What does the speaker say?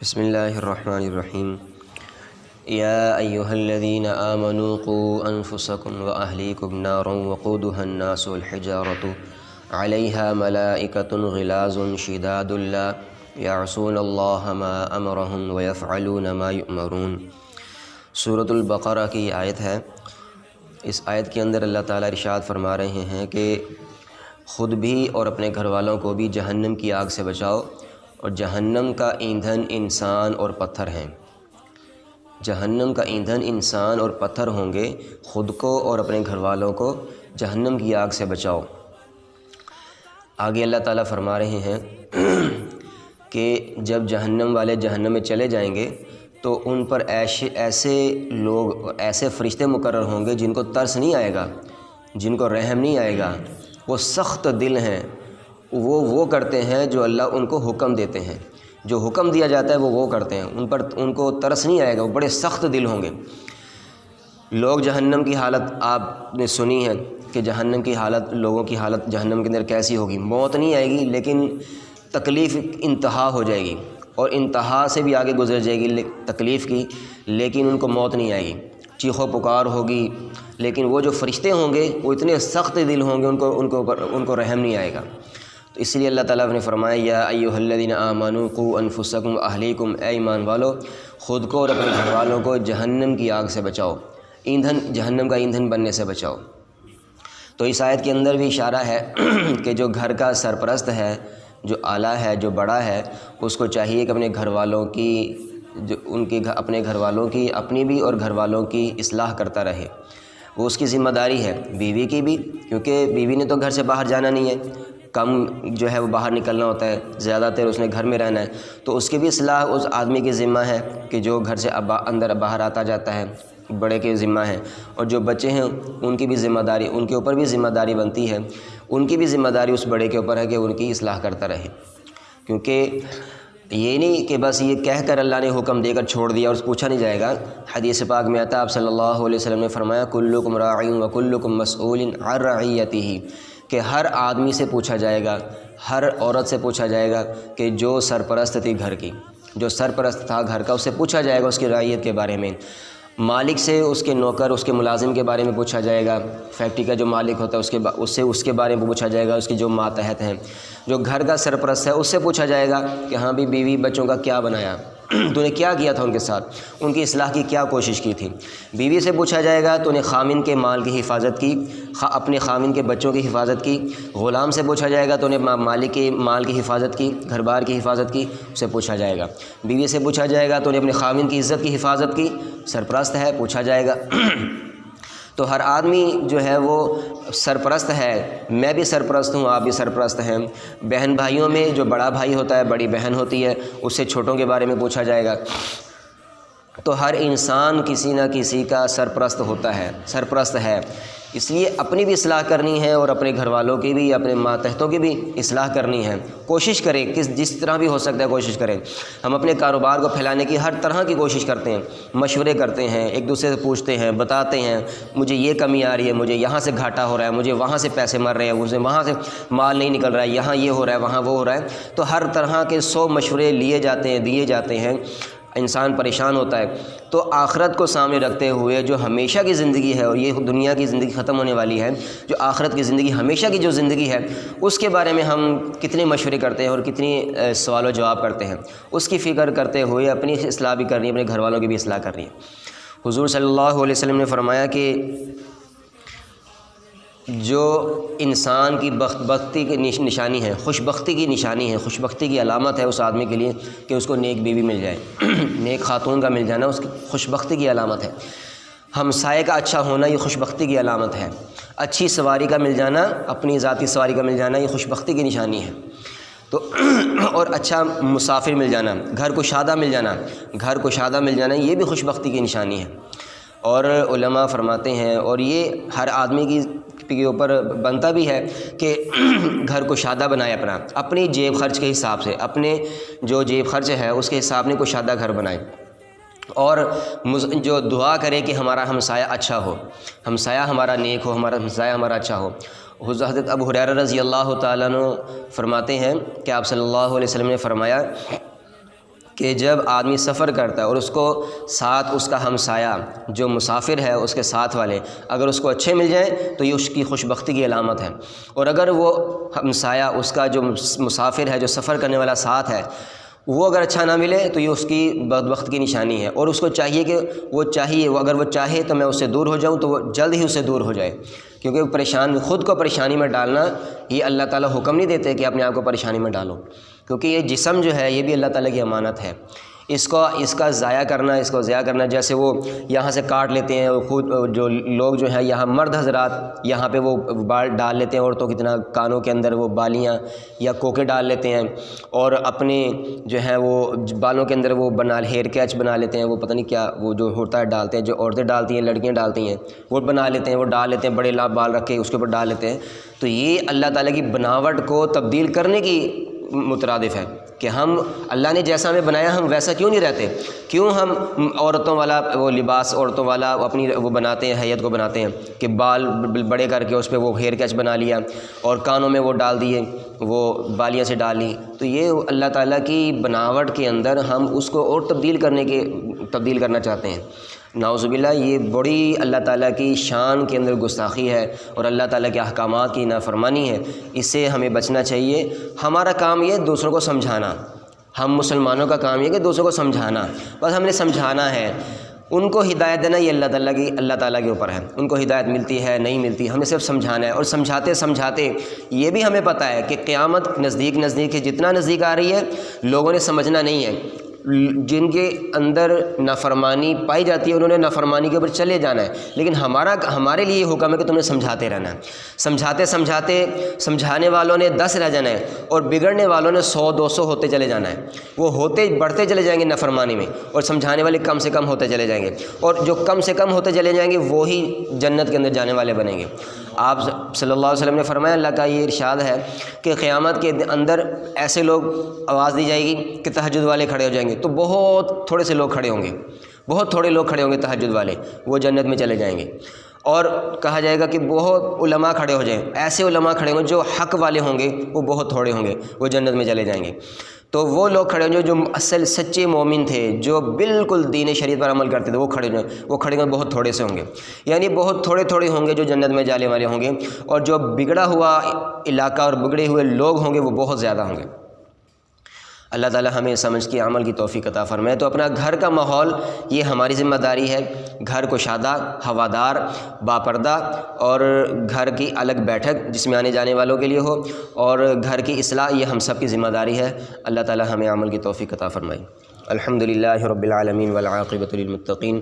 بسم اللہ الرحمن الرحیم یا ایہا الذین آمنوا قوا انفسکم واہلیکم نارا وقودها الناس والحجارۃ علیہا ملائکۃ غلاظ شداد لا یعصون اللہ ما امرہم ویفعلون ما یؤمرون۔ سورۃ البقرہ کی آیت ہے۔ اس آیت کے اندر اللہ تعالیٰ ارشاد فرما رہے ہیں کہ خود بھی اور اپنے گھر والوں کو بھی جہنم کی آگ سے بچاؤ، اور جہنم کا ایندھن انسان اور پتھر ہیں۔ جہنم کا ایندھن انسان اور پتھر ہوں گے، خود کو اور اپنے گھر والوں کو جہنم کی آگ سے بچاؤ۔ آگے اللہ تعالیٰ فرما رہے ہیں کہ جب جہنم والے جہنم میں چلے جائیں گے تو ان پر ایسے لوگ، ایسے فرشتے مقرر ہوں گے جن کو ترس نہیں آئے گا، جن کو رحم نہیں آئے گا۔ وہ سخت دل ہیں، وہ کرتے ہیں جو اللہ ان کو حکم دیتے ہیں، جو حکم دیا جاتا ہے وہ کرتے ہیں، ان کو ترس نہیں آئے گا، وہ بڑے سخت دل ہوں گے۔ لوگ جہنم کی حالت آپ نے سنی ہے کہ جہنم کی حالت، لوگوں کی حالت جہنم کے اندر کیسی ہوگی۔ موت نہیں آئے گی لیکن تکلیف انتہا ہو جائے گی، اور انتہا سے بھی آگے گزر جائے گی تکلیف کی، لیکن ان کو موت نہیں آئے گی۔ چیخ و پکار ہوگی، لیکن وہ جو فرشتے ہوں گے وہ اتنے سخت دل ہوں گے، ان کو رحم نہیں آئے گا۔ تو اس لیے اللہ تعالیٰ نے فرمایا یا ایھا الذین آمنوا قوا انفسکم واہلیکم، اے ایمان والو خود کو اور اپنے گھر والوں کو جہنم کی آگ سے بچاؤ، جہنم کا ایندھن بننے سے بچاؤ۔ تو اس آیت کے اندر بھی اشارہ ہے کہ جو گھر کا سرپرست ہے، جو اعلیٰ ہے، جو بڑا ہے، اس کو چاہیے کہ اپنے گھر والوں کی، اپنے گھر والوں کی، اپنی بھی اور گھر والوں کی اصلاح کرتا رہے۔ وہ اس کی ذمہ داری ہے، بیوی کی بھی، کیونکہ بیوی نے تو گھر سے باہر جانا نہیں ہے، کم جو ہے وہ باہر نکلنا ہوتا ہے، زیادہ تر اس نے گھر میں رہنا ہے، تو اس کی بھی اصلاح اس آدمی کی ذمہ ہے کہ جو گھر سے اندر باہر آتا جاتا ہے، بڑے کے ذمہ ہے۔ اور جو بچے ہیں ان کی بھی ذمہ داری، ان کے اوپر بھی ذمہ داری بنتی ہے، ان کی بھی ذمہ داری اس بڑے کے اوپر ہے کہ ان کی اصلاح کرتا رہے۔ کیونکہ یہ نہیں کہ بس یہ کہہ کر اللہ نے حکم دے کر چھوڑ دیا اور پوچھا نہیں جائے گا۔ حدیث پاک میں آتا، آپ صلی اللہ علیہ وسلم نے فرمایا کلکم راع وکلکم مسئول عن رعیتہ، کہ ہر آدمی سے پوچھا جائے گا، ہر عورت سے پوچھا جائے گا کہ جو سرپرست تھی گھر کی، جو سرپرست تھا گھر کا، اس سے پوچھا جائے گا اس کی رعیت کے بارے میں۔ مالک سے اس کے نوکر، اس کے ملازم کے بارے میں پوچھا جائے گا، فیکٹری کا جو مالک ہوتا ہے اس کے بارے میں پوچھا جائے گا، اس کی جو ماتحت ہیں۔ جو گھر کا سرپرست ہے اس سے پوچھا جائے گا کہ ہاں بھی بیوی بچوں کا کیا بنایا، تو نے کیا کیا تھا ان کے ساتھ، ان کی اصلاح کی کیا کوشش کی تھی۔ بیوی سے پوچھا جائے گا تو نے خامن کے مال کی حفاظت کی، اپنے خامن کے بچوں کی حفاظت کی۔ غلام سے پوچھا جائے گا تو نے مالک کے مال کی حفاظت کی، گھر بار کی حفاظت کی، اسے پوچھا جائے گا۔ بیوی سے پوچھا جائے گا تو نے اپنے خامن کی عزت کی حفاظت کی، سرپرست ہے، پوچھا جائے گا۔ تو ہر آدمی جو ہے وہ سرپرست ہے، میں بھی سرپرست ہوں، آپ بھی سرپرست ہیں۔ بہن بھائیوں میں جو بڑا بھائی ہوتا ہے، بڑی بہن ہوتی ہے، اس سے چھوٹوں کے بارے میں پوچھا جائے گا۔ تو ہر انسان کسی نہ کسی کا سرپرست ہوتا ہے، سرپرست ہے۔ اس لیے اپنی بھی اصلاح کرنی ہے اور اپنے گھر والوں کی بھی، اپنے ماتحتوں کی بھی اصلاح کرنی ہے۔ کوشش کریں، جس طرح بھی ہو سکتا ہے کوشش کریں۔ ہم اپنے کاروبار کو پھیلانے کی ہر طرح کی کوشش کرتے ہیں، مشورے کرتے ہیں، ایک دوسرے سے پوچھتے ہیں، بتاتے ہیں مجھے یہ کمی آ رہی ہے، مجھے یہاں سے گھاٹا ہو رہا ہے، مجھے وہاں سے پیسے مر رہے ہیں، مجھے وہاں سے مال نہیں نکل رہا ہے، یہاں یہ ہو رہا ہے، وہاں وہ ہو رہا ہے۔ تو ہر طرح کے 100 مشورے لیے جاتے ہیں، انسان پریشان ہوتا ہے۔ تو آخرت کو سامنے رکھتے ہوئے جو ہمیشہ کی زندگی ہے، اور یہ دنیا کی زندگی ختم ہونے والی ہے، جو آخرت کی زندگی، ہمیشہ کی جو زندگی ہے، اس کے بارے میں ہم کتنے مشورے کرتے ہیں اور کتنی سوال و جواب کرتے ہیں۔ اس کی فکر کرتے ہوئے اپنی اصلاح بھی کرنی ہے، اپنے گھر والوں کی بھی اصلاح کرنی ہے۔ حضور صلی اللہ علیہ وسلم نے فرمایا کہ جو انسان کی بختی کی نشانی ہے، خوش بختی کی نشانی ہے، خوش بختی کی علامت ہے اس آدمی کے لیے کہ اس کو نیک بیوی مل جائے، نیک خاتون کا مل جانا اس کی خوش بختی کی علامت ہے۔ ہمسائے کا اچھا ہونا یہ خوش بختی کی علامت ہے۔ اچھی سواری کا مل جانا، اپنی ذاتی سواری کا مل جانا، یہ خوش بختی کی نشانی ہے۔ تو اور اچھا مسافر مل جانا، گھر کو شادہ مل جانا، یہ بھی خوش بختی کی نشانی ہے۔ اور علماء فرماتے ہیں، اور یہ ہر آدمی کے اوپر بنتا بھی ہے کہ گھر کو شادہ بنائے، اپنی جیب خرچ کے حساب سے، اپنے جو جیب خرچ ہے اس کے حساب میں کوئی شادہ گھر بنائے، اور جو دعا کرے کہ ہمارا ہمسایہ اچھا ہو، ہمسایہ ہمارا نیک ہو، ہمارا ہمسایہ ہمارا اچھا ہو۔ حضرت ابو ہریرہ رضی اللہ تعالیٰ عنہ فرماتے ہیں کہ آپ صلی اللہ علیہ وسلم نے فرمایا کہ جب آدمی سفر کرتا ہے اور اس کو ساتھ اس کا ہمسایہ جو مسافر ہے اس کے ساتھ والے اگر اس کو اچھے مل جائیں تو یہ اس کی خوش بختی کی علامت ہے، اور اگر وہ ہمسایہ اس کا جو مسافر ہے جو سفر کرنے والا ساتھ ہے وہ اگر اچھا نہ ملے تو یہ اس کی بدبخت کی نشانی ہے، اور اس کو چاہیے کہ وہ اگر وہ چاہے تو میں اس سے دور ہو جاؤں تو وہ جلد ہی اس سے دور ہو جائے، کیونکہ خود کو پریشانی میں ڈالنا یہ اللہ تعالیٰ حکم نہیں دیتے کہ اپنے آپ کو پریشانی میں ڈالو، کیونکہ یہ جسم جو ہے یہ بھی اللہ تعالیٰ کی امانت ہے، اس کا ضائع کرنا جیسے وہ یہاں سے کاٹ لیتے ہیں، خود جو لوگ جو ہیں یہاں مرد حضرات یہاں پہ وہ بال ڈال لیتے ہیں، عورتوں کی طرح کانوں کے اندر وہ بالیاں یا کوکے ڈال لیتے ہیں، اور اپنے جو ہیں وہ بالوں کے اندر وہ ہیئر کیچ بنا لیتے ہیں، وہ پتہ نہیں کیا وہ جو ہوتا ہے ڈالتے ہیں، جو عورتیں ڈالتی ہیں لڑکیاں ڈالتی ہیں وہ بنا لیتے ہیں، وہ ڈال لیتے ہیں، بڑے بال رکھ کے اس کے اوپر ڈال لیتے ہیں، تو یہ اللہ تعالیٰ کی بناوٹ کو تبدیل کرنے کی مترادف ہے کہ اللہ نے جیسا ہمیں بنایا ہم ویسا کیوں نہیں رہتے، کیوں ہم عورتوں والا وہ لباس عورتوں والا اپنی وہ بناتے ہیں، حیت کو بناتے ہیں کہ بال بڑے کر کے اس پہ وہ ہیئر کیچ بنا لیا اور کانوں میں وہ ڈال دیے، وہ بالیاں سے ڈال لی، تو یہ اللہ تعالیٰ کی بناوٹ کے اندر ہم اس کو اور تبدیل کرنا چاہتے ہیں، نعوذ باللہ یہ بڑی اللہ تعالیٰ کی شان کے اندر گستاخی ہے اور اللہ تعالیٰ کے احکامات کی نافرمانی ہے، اس سے ہمیں بچنا چاہیے۔ ہمارا کام یہ دوسروں کو سمجھانا، ہم مسلمانوں کا کام یہ کہ دوسروں کو سمجھانا، بس ہم نے سمجھانا ہے، ان کو ہدایت دینا یہ اللہ تعالیٰ کے اوپر ہے، ان کو ہدایت ملتی ہے نہیں ملتی، ہمیں صرف سمجھانا ہے، اور سمجھاتے یہ بھی ہمیں پتہ ہے کہ قیامت نزدیک ہے، جتنا نزدیک آ رہی ہے لوگوں نے سمجھنا نہیں ہے، جن کے اندر نافرمانی پائی جاتی ہے انہوں نے نافرمانی کے اوپر چلے جانا ہے، لیکن ہمارے لیے یہ حکم ہے کہ تم نے سمجھاتے رہنا ہے، سمجھاتے سمجھانے والوں نے 10 رہ جانا ہے اور بگڑنے والوں نے 100-200 ہوتے چلے جانا ہے، وہ بڑھتے چلے جائیں گے نافرمانی میں، اور سمجھانے والے کم سے کم ہوتے چلے جائیں گے، اور جو کم سے کم ہوتے چلے جائیں گے وہی جنت کے اندر جانے والے بنیں گے۔ آپ صلی اللہ علیہ وسلم نے فرمایا، اللہ کا یہ ارشاد ہے کہ قیامت کے اندر ایسے لوگ آواز دی جائے گی کہ تہجد والے کھڑے ہو جائیں گے، تو بہت تھوڑے سے لوگ کھڑے ہوں گے، تہجد والے، وہ جنت میں چلے جائیں گے، اور کہا جائے گا کہ بہت علماء کھڑے ہو جائیں، ایسے علماء کھڑے ہوں گے جو حق والے ہوں گے، وہ بہت تھوڑے ہوں گے، وہ جنت میں چلے جائیں گے۔ تو وہ لوگ کھڑے ہوں گے جو اصل سچے مومن تھے، جو بالکل دین شریعت پر عمل کرتے تھے، وہ کھڑے ہوں گے، بہت تھوڑے سے ہوں گے، یعنی بہت تھوڑے ہوں گے جو جنت میں جانے والے ہوں گے، اور جو بگڑا ہوا علاقہ اور بگڑے ہوئے لوگ ہوں گے وہ بہت زیادہ ہوں گے۔ اللہ تعالی ہمیں سمجھ کے عمل کی توفیق عطا فرمائے۔ تو اپنا گھر کا ماحول یہ ہماری ذمہ داری ہے، گھر کو شادہ، ہوادار، باپردہ، اور گھر کی الگ بیٹھک جس میں آنے جانے والوں کے لیے ہو، اور گھر کی اصلاح یہ ہم سب کی ذمہ داری ہے۔ اللہ تعالی ہمیں عمل کی توفیق عطا فرمائے۔ الحمدللہ رب العالمین والعاقبۃ للمتقین